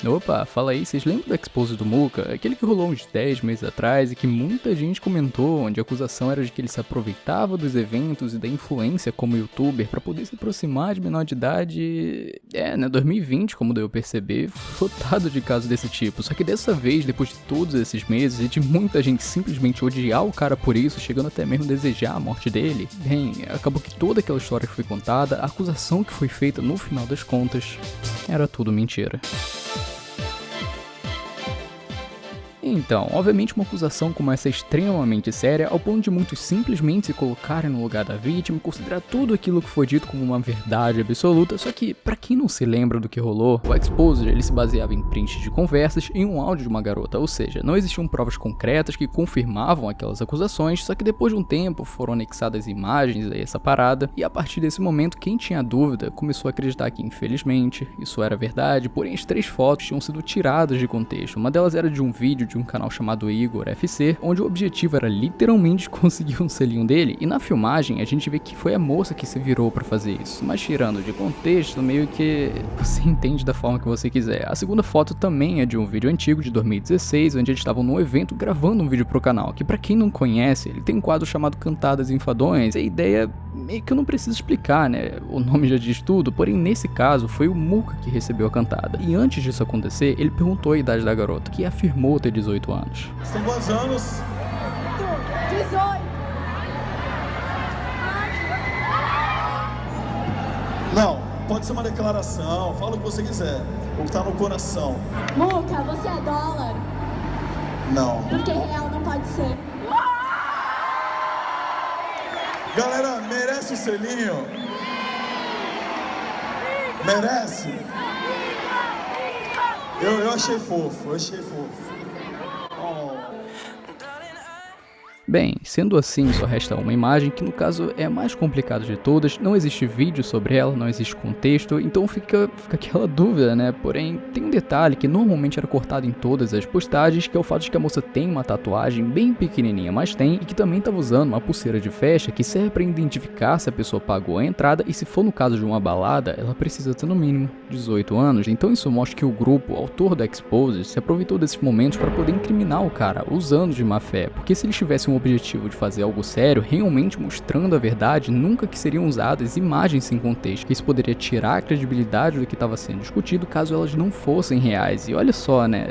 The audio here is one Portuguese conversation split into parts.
Opa, fala aí, vocês lembram do expose do Muka? Aquele que rolou uns 10 meses atrás e que muita gente comentou, onde a acusação era de que ele se aproveitava dos eventos e da influência como youtuber pra poder se aproximar de menor de idade. 2020, como deu a perceber, lotado de casos desse tipo. Só que dessa vez, depois de todos esses meses e de muita gente simplesmente odiar o cara por isso, chegando até mesmo a desejar a morte dele, bem, acabou que toda aquela história que foi contada, a acusação que foi feita no final das contas, era tudo mentira. Então, obviamente uma acusação como essa é extremamente séria, ao ponto de muitos simplesmente se colocarem no lugar da vítima e considerar tudo aquilo que foi dito como uma verdade absoluta, só que, pra quem não se lembra do que rolou, o Exposed ele se baseava em prints de conversas e um áudio de uma garota, ou seja, não existiam provas concretas que confirmavam aquelas acusações, só que depois de um tempo foram anexadas imagens a essa parada, e a partir desse momento quem tinha dúvida começou a acreditar que infelizmente isso era verdade, porém as 3 fotos tinham sido tiradas de contexto, uma delas era de um vídeo de um canal chamado Igor FC, onde o objetivo era literalmente conseguir um selinho dele, e na filmagem a gente vê que foi a moça que se virou pra fazer isso, mas tirando de contexto, meio que você entende da forma que você quiser. A segunda foto também é de um vídeo antigo de 2016, onde eles estavam num evento gravando um vídeo pro canal, que pra quem não conhece, ele tem um quadro chamado Cantadas e Enfadonhas, e a ideia meio que eu não preciso explicar, né, o nome já diz tudo, porém nesse caso foi o Muka que recebeu a cantada, e antes disso acontecer, ele perguntou a idade da garota, que afirmou ter 18 anos. Você tem quantos anos? 18. Não, pode ser uma declaração, fala o que você quiser, o que tá no coração. Muka, você é dólar? Não. Porque real não pode ser. Galera, merece o selinho? Merece? Eu achei fofo, eu achei fofo. Bem, sendo assim, só resta uma imagem, que no caso é a mais complicada de todas, não existe vídeo sobre ela, não existe contexto, então fica aquela dúvida, né? Porém, tem um detalhe que normalmente era cortado em todas as postagens, que é o fato de que a moça tem uma tatuagem bem pequenininha, mas tem, e que também estava usando uma pulseira de festa que serve para identificar se a pessoa pagou a entrada, e se for no caso de uma balada, ela precisa ter no mínimo 18 anos, então isso mostra que o grupo, autor da Exposed, se aproveitou desses momentos para poder incriminar o cara, usando de má fé, porque se eles tivessem um objetivo de fazer algo sério, realmente mostrando a verdade, nunca que seriam usadas imagens sem contexto, que isso poderia tirar a credibilidade do que estava sendo discutido caso elas não fossem reais. E olha só, né,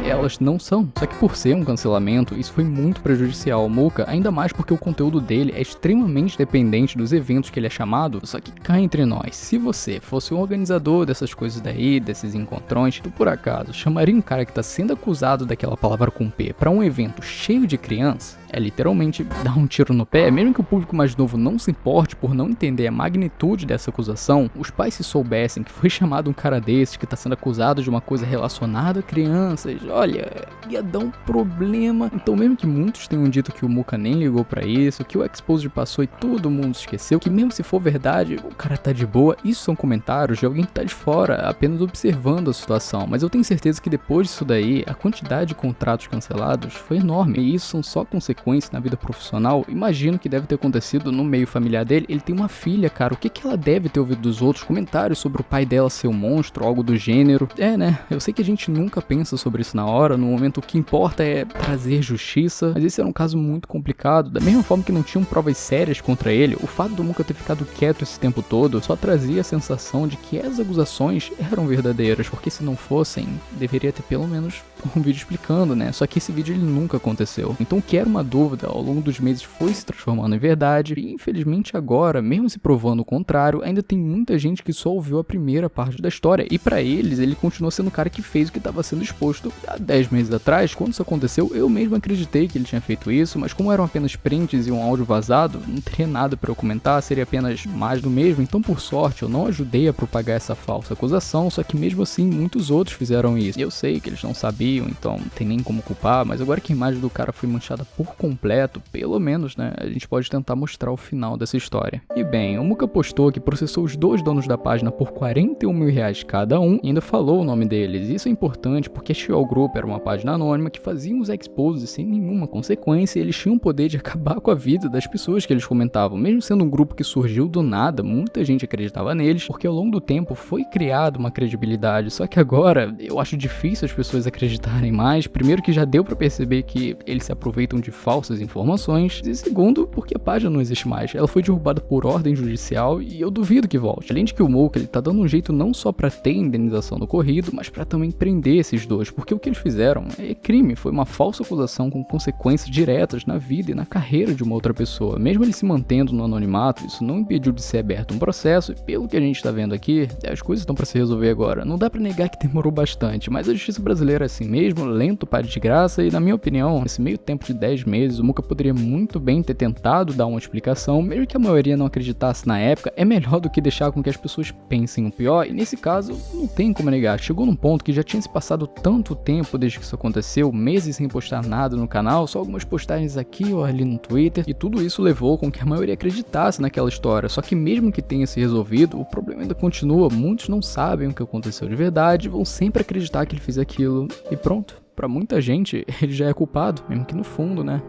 elas não são. Só que por ser um cancelamento, isso foi muito prejudicial ao Muka, ainda mais porque o conteúdo dele é extremamente dependente dos eventos que ele é chamado. Só que cá entre nós, se você fosse um organizador dessas coisas daí, desses encontrões, tu por acaso chamaria um cara que tá sendo acusado daquela palavra com P pra um evento cheio de criança? É literalmente dar um tiro no pé. Mesmo que o público mais novo não se importe por não entender a magnitude dessa acusação, os pais se soubessem que foi chamado um cara desse, que tá sendo acusado de uma coisa relacionada a crianças, olha, ia dar um problema. Então mesmo que muitos tenham dito que o Muka nem ligou pra isso, que o Exposed passou e todo mundo esqueceu, que mesmo se for verdade, o cara tá de boa, isso são comentários de alguém que tá de fora, apenas observando a situação. Mas eu tenho certeza que depois disso daí, a quantidade de contratos cancelados foi enorme, e isso são só consequências na vida profissional. Imagino que deve ter acontecido no meio familiar dele. Ele tem uma filha, cara, o que ela deve ter ouvido dos outros? Comentários sobre o pai dela ser um monstro, algo do gênero. Né, eu sei que a gente nunca pensa sobre isso na hora, no momento o que importa é trazer justiça, mas esse era um caso muito complicado, da mesma forma que não tinham provas sérias contra ele, o fato do Muka ter ficado quieto esse tempo todo só trazia a sensação de que as acusações eram verdadeiras, porque se não fossem, deveria ter pelo menos um vídeo explicando, né? Só que esse vídeo ele nunca aconteceu. Então o que era uma dúvida ao longo dos meses foi se transformando em verdade, e infelizmente agora, mesmo se provando o contrário, ainda tem muita gente que só ouviu a primeira parte da história, e pra eles, ele continua sendo o cara que fez o que estava sendo exposto há 10 meses atrás. Quando isso aconteceu, eu mesmo acreditei que ele tinha feito isso, mas como eram apenas prints e um áudio vazado, não teria nada pra eu comentar, seria apenas mais do mesmo, então por sorte eu não ajudei a propagar essa falsa acusação, só que mesmo assim muitos outros fizeram isso, e eu sei que eles não sabiam, sabiam, então não tem nem como culpar, mas agora que a imagem do cara foi manchada por completo, pelo menos, né, a gente pode tentar mostrar o final dessa história. E bem, o Muca postou que processou os dois donos da página por R$41 mil cada um e ainda falou o nome deles. Isso é importante porque a Chiol Group era uma página anônima que fazia os exposes sem nenhuma consequência e eles tinham o poder de acabar com a vida das pessoas que eles comentavam. Mesmo sendo um grupo que surgiu do nada, muita gente acreditava neles, porque ao longo do tempo foi criada uma credibilidade, só que agora eu acho difícil as pessoas acreditarem mais. Primeiro que já deu pra perceber que eles se aproveitam de falsas informações, e segundo, porque a página não existe mais. Ela foi derrubada por ordem judicial e eu duvido que volte. Além de que o Muca, ele tá dando um jeito não só pra ter indenização do ocorrido, mas pra também prender esses dois, porque o que eles fizeram é crime, foi uma falsa acusação com consequências diretas na vida e na carreira de uma outra pessoa. Mesmo ele se mantendo no anonimato, isso não impediu de ser aberto um processo, e pelo que a gente tá vendo aqui, as coisas estão pra se resolver agora. Não dá pra negar que demorou bastante, mas a justiça brasileira é assim mesmo, lento para desgraça, e na minha opinião, nesse meio tempo de 10 meses, o Muca poderia muito bem ter tentado dar uma explicação, mesmo que a maioria não acreditasse na época, é melhor do que deixar com que as pessoas pensem o pior, e nesse caso, não tem como negar. Chegou num ponto que já tinha se passado tanto tempo desde que isso aconteceu, meses sem postar nada no canal, só algumas postagens aqui ou ali no Twitter, e tudo isso levou com que a maioria acreditasse naquela história. Só que mesmo que tenha se resolvido, o problema ainda continua, muitos não sabem o que aconteceu de verdade, vão sempre acreditar que ele fez aquilo, e pronto. Pra muita gente, ele já é culpado, mesmo que no fundo, né,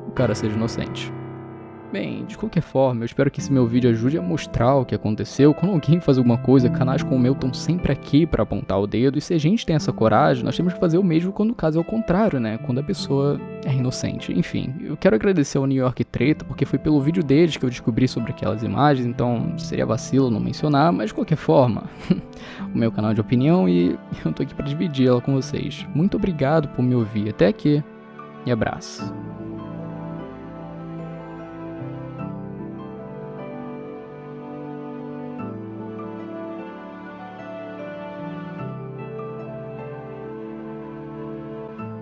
o cara seja inocente. Bem, de qualquer forma, eu espero que esse meu vídeo ajude a mostrar o que aconteceu. Quando alguém faz alguma coisa, canais como o meu estão sempre aqui pra apontar o dedo, e se a gente tem essa coragem, nós temos que fazer o mesmo quando o caso é o contrário, né, quando a pessoa é inocente. Enfim, eu quero agradecer ao New York Treta, porque foi pelo vídeo deles que eu descobri sobre aquelas imagens, então seria vacilo não mencionar, mas de qualquer forma, o meu canal de opinião e eu tô aqui pra dividir ela com vocês. Muito obrigado por me ouvir até aqui e abraço.